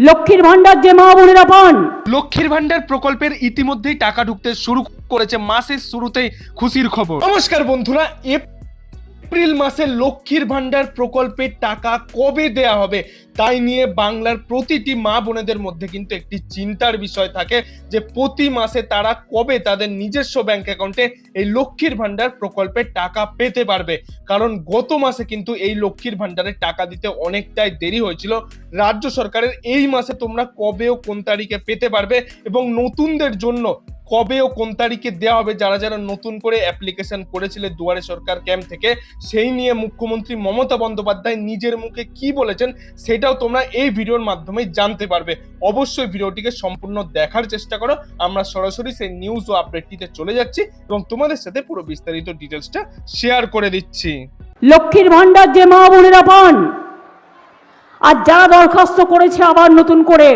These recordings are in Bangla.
লক্ষ্মীর ভান্ডার যে মা বোনেরা পান, লক্ষ্মীর ভান্ডার প্রকল্পের ইতিমধ্যেই টাকা ঢুকতে শুরু করেছে। মাসের শুরুতেই খুশির খবর। নমস্কার বন্ধুরা, এপ্রিল মাসে লক্ষ্মীর ভান্ডার প্রকল্পের টাকা কবে দেয়া হবে তাই নিয়ে বাংলার প্রতিটি মা বোনেদের মধ্যে কিন্তু একটি চিন্তার বিষয় থাকে যে প্রতি মাসে তারা কবে তাদের নিজস্ব ব্যাংক অ্যাকাউন্টে এই লক্ষ্মীর ভান্ডার প্রকল্পের টাকা পেতে পারবে। কারণ গত মাসে কিন্তু এই লক্ষ্মীর ভান্ডারের টাকা দিতে অনেকটাই দেরি হয়েছিল। রাজ্য সরকারের এই মাসে তোমরা কবে ও কোন তারিখে পেতে পারবে এবং নতুনদের জন্য কবে ও কোন তারিখে দেওয়া হবে, যারা যারা নতুন করে অ্যাপ্লিকেশন করেছিল দুয়ারে সরকার ক্যাম্প থেকে, সেই নিয়ে মুখ্যমন্ত্রী মমতা বন্দ্যোপাধ্যায় নিজের মুখে কি বলেছেন সেটাও তোমরা এই ভিডিওর মাধ্যমে জানতে পারবে। অবশ্যই ভিডিওটিকে সম্পূর্ণ দেখার চেষ্টা করো। আমরা সরাসরি সেই নিউজ ও আপডেটটিতে চলে যাচ্ছি এবং তোমাদের সাথে পুরো বিস্তারিত ডিটেলসটা শেয়ার করে দিচ্ছি। লক্ষ্মীর ভান্ডার যে মা বোনেরা পান, আর যারা দরখাস্ত করেছে আবার নতুন করে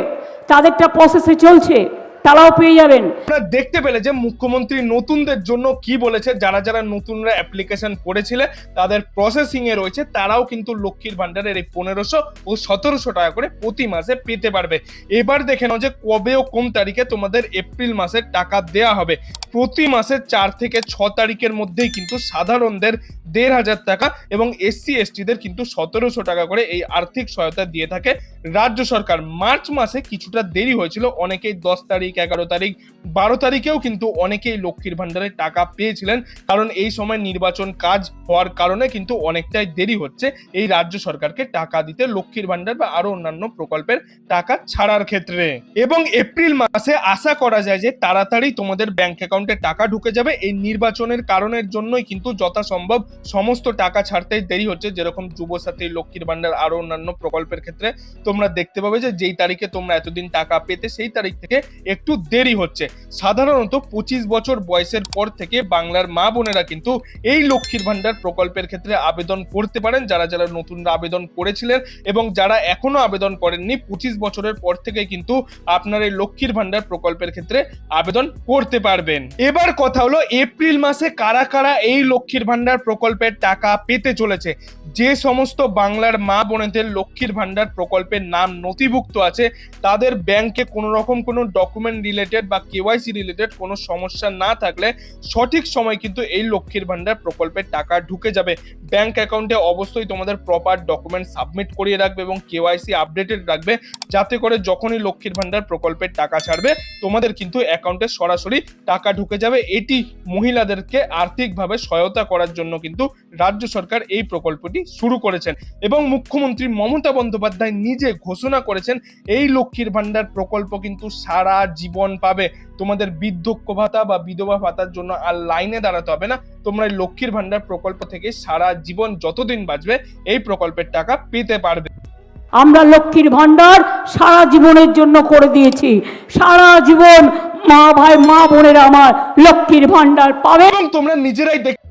তাদেরটা প্রসেসে চলছে, তারাও পেয়ে যাবেন। আপনারা দেখতে পেলে যে মুখ্যমন্ত্রী নতুনদের জন্য কি বলেছে। যারা যারা নতুনরা অ্যাপ্লিকেশন করেছিল তাদের প্রসেসিং এ রয়েছে, তারাও কিন্তু লক্ষ্মীর ভান্ডারের এই 1500 ও 1700 টাকা করে প্রতি মাসে পেতে পারবে। এবার দেখে নাও যে কবে ও কোন তারিখে তোমাদের এপ্রিল মাসের টাকা দেয়া হবে। প্রতি মাসের 4 থেকে 6 তারিখের মধ্যেই কিন্তু সাধারণদের 1500 টাকা এবং এসসি এসটিদের কিন্তু 1700 টাকা করে এই আর্থিক সহায়তা দিয়ে থাকে রাজ্য সরকার। মার্চ মাসে কিছুটা দেরি হয়েছিল, অনেকেই 10 তারিখ, 11 তারিখ, 12 তারিখেও কিন্তু অনেকেই লক্ষ্মীর ভান্ডারের টাকা পেয়েছিলেন। কারণ এই সময় নির্বাচন কাজ হওয়ার কারণে কিন্তু অনেকটাই দেরি হচ্ছে এই রাজ্য সরকারকে টাকা দিতে, লক্ষ্মীর ভান্ডার বা আরো অন্যান্য প্রকল্পের টাকা ছাড়ার ক্ষেত্রে। এবং এপ্রিল মাসে আশা করা যায় যে তাড়াতাড়ি তোমাদের ব্যাংক অ্যাকাউন্টে টাকা ঢুকে যাবে। এই নির্বাচনের কারণের জন্যই কিন্তু যথাসম্ভব সমস্ত টাকা ছাড়তেই দেরি হচ্ছে। যেরকম যুবসাথী, লক্ষ্মীর ভান্ডার, আরো অন্যান্য প্রকল্পের ক্ষেত্রে তোমরা দেখতে পাবে যে যেই তারিখে তোমরা এতদিন টাকা পেতে সেই তারিখ থেকে একটু দেরি হচ্ছে। সাধারণত 25 বছর বয়সের পর থেকে বাংলার মা বোনেরা কিন্তু এই লক্ষ্মীর ভান্ডার প্রকল্পের ক্ষেত্রে আবেদন করতে পারেন। যারা যারা নতুনরা আবেদন করেছিলেন এবং যারা এখনো আবেদন করেননি, 25 বছরের পর থেকে কিন্তু আপনার এই লক্ষ্মীর ভান্ডার প্রকল্পের ক্ষেত্রে আবেদন করতে পারবেন। এবার কথা হলো এপ্রিল মাসে কারা কারা এই লক্ষ্মীর ভান্ডার প্রকল্পের টাকা পেতে চলেছে। যে সমস্ত বাংলার মা বোনেদের লক্ষ্মীর ভান্ডার প্রকল্পের নাম নথিভুক্ত আছে, তাদের ব্যাংকে কোনো রকম কোনো ডকুমেন্ট রিলেটেড বা কেওয়াইসি রিলেটেড কোনো সমস্যা না থাকলে সঠিক সময় কিন্তু এই লক্ষ্মীর ভান্ডার প্রকল্পের টাকা ঢুকে যাবে। ব্যাংক অ্যাকাউন্টে অবশ্যই তোমাদের প্রপার ডকুমেন্ট সাবমিট করিয়ে রাখবে এবং কেওয়াইসি আপডেটেড রাখবে, যাতে করে যখনই লক্ষ্মীর ভান্ডার প্রকল্পের টাকা ছাড়বে তোমাদের কিন্তু অ্যাকাউন্টে সরাসরি টাকা ঢুকে যাবে। এটি মহিলাদেরকে আর্থিকভাবে সহায়তা করার জন্য কিন্তু রাজ্য সরকার এই প্রকল্পটি শুরু করেছেন এবং মুখ্যমন্ত্রী মমতা বন্দ্যোপাধ্যায় নিজে ঘোষণা করেছেন এই লক্ষ্মীর ভান্ডার প্রকল্প কিন্তু সারা জীবন পাবে। তোমাদের বৃদ্ধক্য ভাতা বা বিধবা ভাতার জন্য আর লাইনে দাঁড়াতে হবে না। তোমরা এই লক্ষ্মীর ভান্ডার প্রকল্প থেকে সারা জীবন যতদিন বাঁচবে এই প্রকল্পের টাকা পেতে পারবে। আমরা লক্ষ্মীর ভান্ডার সারা জীবনের জন্য করে দিয়েছি। সারা জীবন মা ভাই মা বোনেরা আমার লক্ষ্মীর ভান্ডার পাবে। এবং তোমরা নিজেরাই দেখতে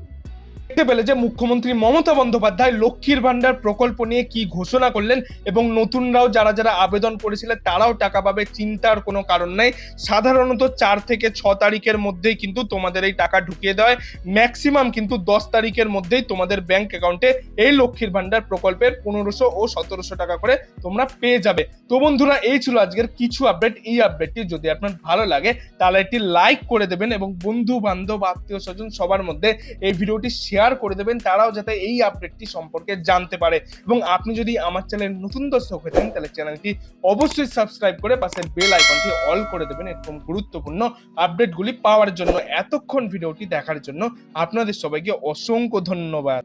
পেলে যে মুখ্যমন্ত্রী মমতা বন্দ্যোপাধ্যায় লক্ষ্মীর ভান্ডার প্রকল্প নিয়ে কি ঘোষণা করলেন এবং নতুনরাও যারা যারা আবেদন করেছিলেন তারাও টাকা পাবে। চিন্তার কোনো কারণ নাই। সাধারণত 4 থেকে 6 তারিখের মধ্যেই কিন্তু তোমাদের এই টাকা ঢুকিয়ে দেয়। ম্যাক্সিমাম কিন্তু 10 তারিখের মধ্যেই তোমাদের ব্যাংক অ্যাকাউন্টে এই লক্ষ্মীর ভান্ডার প্রকল্পের 1500 ও 1700 টাকা করে তোমরা পেয়ে যাবে। তো বন্ধুরা, এই ছিল আজকের কিছু আপডেট। এই আপডেটটি যদি আপনার ভালো লাগে তাহলে একটি লাইক করে দেবেন এবং বন্ধু বান্ধব আত্মীয় স্বজন সবার মধ্যে এই ভিডিওটি শেয়ার করে দেবেন, তারাও যাতে এই আপডেটটি সম্পর্কে জানতে পারে। এবং আপনি যদি আমার চ্যানেল নতুন দর্শক হয়ে থাকেন তাহলে চ্যানেলটি অবশ্যই সাবস্ক্রাইব করে পাশের বেল আইকনটি অল করে দেবেন এরকম গুরুত্বপূর্ণ আপডেটগুলি পাওয়ার জন্য। এতক্ষণ ভিডিওটি দেখার জন্য আপনাদের সবাইকে অসংখ্য ধন্যবাদ।